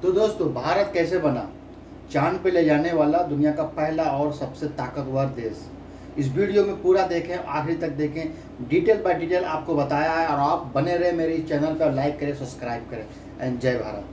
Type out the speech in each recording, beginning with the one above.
तो दोस्तों, भारत कैसे बना चांद पे ले जाने वाला दुनिया का पहला और सबसे ताकतवर देश। इस वीडियो में पूरा देखें, आखिरी तक देखें, डिटेल बाय डिटेल आपको बताया है। और आप बने रहे मेरे इस चैनल पर, लाइक करें, सब्सक्राइब करें। एंड जय भारत।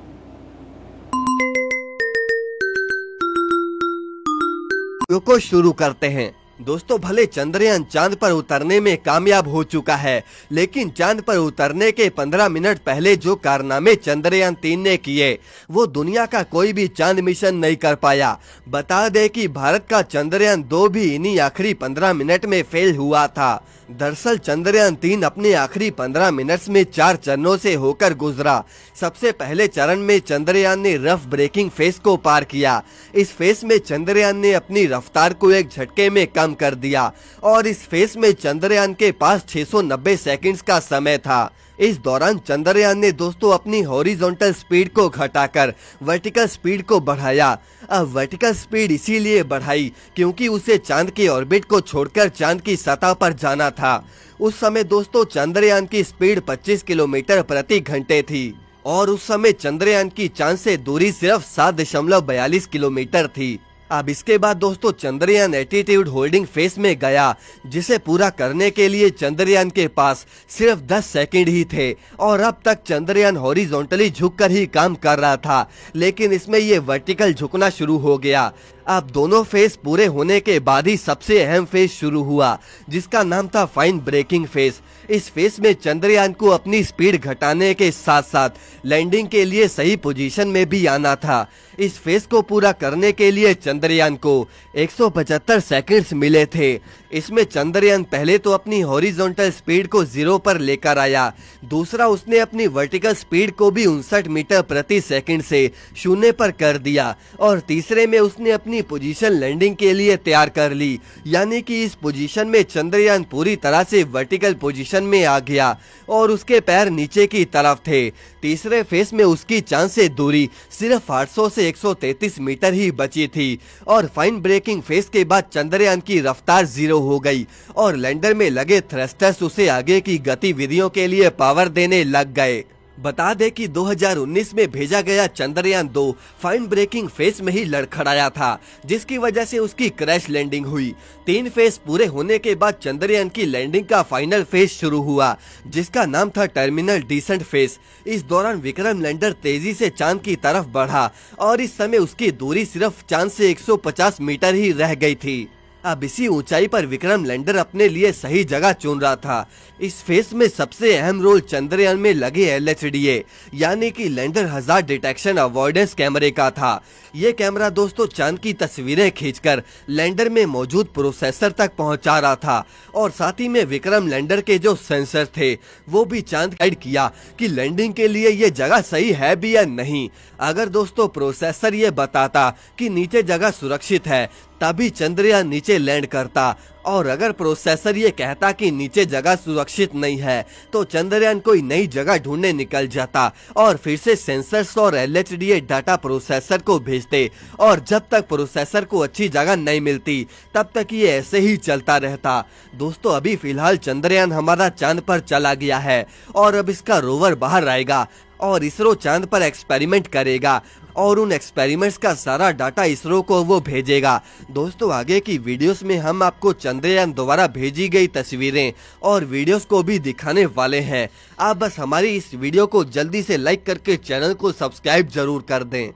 को शुरू करते हैं। दोस्तों, भले चंद्रयान चांद पर उतरने में कामयाब हो चुका है, लेकिन चांद पर उतरने के 15 मिनट पहले जो कारनामे चंद्रयान 3 ने किए वो दुनिया का कोई भी चांद मिशन नहीं कर पाया। बता दें कि भारत का चंद्रयान 2 भी इन्हीं आखिरी 15 मिनट में फेल हुआ था। दरअसल चंद्रयान 3 अपने आखिरी 15 मिनट्स में 4 चरणों से होकर गुजरा। सबसे पहले चरण में चंद्रयान ने रफ ब्रेकिंग फेस को पार किया। इस फेस में चंद्रयान ने अपनी रफ्तार को एक झटके में कम कर दिया और इस फेस में चंद्रयान के पास 690 सेकंड्स का समय था। इस दौरान चंद्रयान ने दोस्तों अपनी हॉरिजॉन्टल स्पीड को घटाकर वर्टिकल स्पीड को बढ़ाया। अब वर्टिकल स्पीड इसीलिए बढ़ाई क्योंकि उसे चांद के ऑर्बिट को छोड़कर चांद की सतह पर जाना था। उस समय दोस्तों चंद्रयान की स्पीड 25 किलोमीटर प्रति घंटे थी और उस समय चंद्रयान की चांद से दूरी सिर्फ 7.42 किलोमीटर थी। अब इसके बाद दोस्तों चंद्रयान एटीट्यूड होल्डिंग फेस में गया, जिसे पूरा करने के लिए चंद्रयान के पास सिर्फ 10 सेकंड ही थे और अब तक चंद्रयान हॉरिजॉन्टली झुककर ही काम कर रहा था, लेकिन इसमें ये वर्टिकल झुकना शुरू हो गया। अब दोनों फेस पूरे होने के बाद ही सबसे अहम फेस शुरू हुआ, जिसका नाम था फाइन ब्रेकिंग फेस। इस फेस में चंद्रयान को अपनी स्पीड घटाने के साथ साथ लैंडिंग के लिए सही पोजीशन में भी आना था। इस फेस को पूरा करने के लिए चंद्रयान को 175 सेकंड्स मिले थे। इसमें चंद्रयान पहले तो अपनी हॉरिजॉन्टल स्पीड को 0 पर लेकर आया, दूसरा उसने अपनी वर्टिकल स्पीड को भी 59 मीटर प्रति सेकंड से 0 पर कर दिया और तीसरे में उसने अपनी पोजीशन लैंडिंग के लिए तैयार कर ली। यानी कि इस पोजीशन में चंद्रयान पूरी तरह से वर्टिकल पोजीशन में आ गया और उसके पैर नीचे की तरफ थे। तीसरे फेस में उसकी चांद से दूरी सिर्फ 800 से 133 मीटर ही बची थी और फाइन ब्रेकिंग फेस के बाद चंद्रयान की रफ्तार 0 हो गई और लैंडर में लगे थ्रस्टर्स उसे आगे की गतिविधियों के लिए पावर देने लग गए। बता दें कि 2019 में भेजा गया चंद्रयान 2 फाइन ब्रेकिंग फेस में ही लड़खड़ाया था, जिसकी वजह से उसकी क्रैश लैंडिंग हुई। 3 फेस पूरे होने के बाद चंद्रयान की लैंडिंग का फाइनल फेस शुरू हुआ, जिसका नाम था टर्मिनल डिसेंट फेस। इस दौरान विक्रम लैंडर तेजी से चांद की तरफ बढ़ा और इस समय उसकी दूरी सिर्फ चांद से 150 मीटर ही रह गई थी। अब इसी ऊंचाई पर विक्रम लैंडर अपने लिए सही जगह चुन रहा था। इस फेस में सबसे अहम रोल चंद्रयान में लगे LHDA यानी कि लैंडर हजार्ड डिटेक्शन अवॉइडेंस कैमरे का था। ये कैमरा दोस्तों चांद की तस्वीरें खींचकर लैंडर में मौजूद प्रोसेसर तक पहुंचा रहा था और साथ ही में विक्रम लैंडर के जो सेंसर थे वो भी चांद गाइड किया कि लैंडिंग के लिए ये जगह सही है भी या नहीं। अगर दोस्तों प्रोसेसर ये बताता कि नीचे जगह सुरक्षित है तभी चंद्रयान नीचे लैंड करता, और अगर प्रोसेसर ये कहता कि नीचे जगह सुरक्षित नहीं है तो चंद्रयान कोई नई जगह ढूंढने निकल जाता और फिर से सेंसर्स और LHDA डाटा प्रोसेसर को भेजते और जब तक प्रोसेसर को अच्छी जगह नहीं मिलती तब तक ये ऐसे ही चलता रहता। दोस्तों, अभी फिलहाल चंद्रयान हमारा चांद पर चला गया है और अब इसका रोवर बाहर आएगा और इसरो चांद पर एक्सपेरिमेंट करेगा और उन एक्सपेरिमेंट्स का सारा डाटा इसरो को वो भेजेगा। दोस्तों, आगे की वीडियोस में हम आपको चंद्रयान द्वारा भेजी गई तस्वीरें और वीडियोस को भी दिखाने वाले हैं। आप बस हमारी इस वीडियो को जल्दी से लाइक करके चैनल को सब्सक्राइब जरूर कर दें।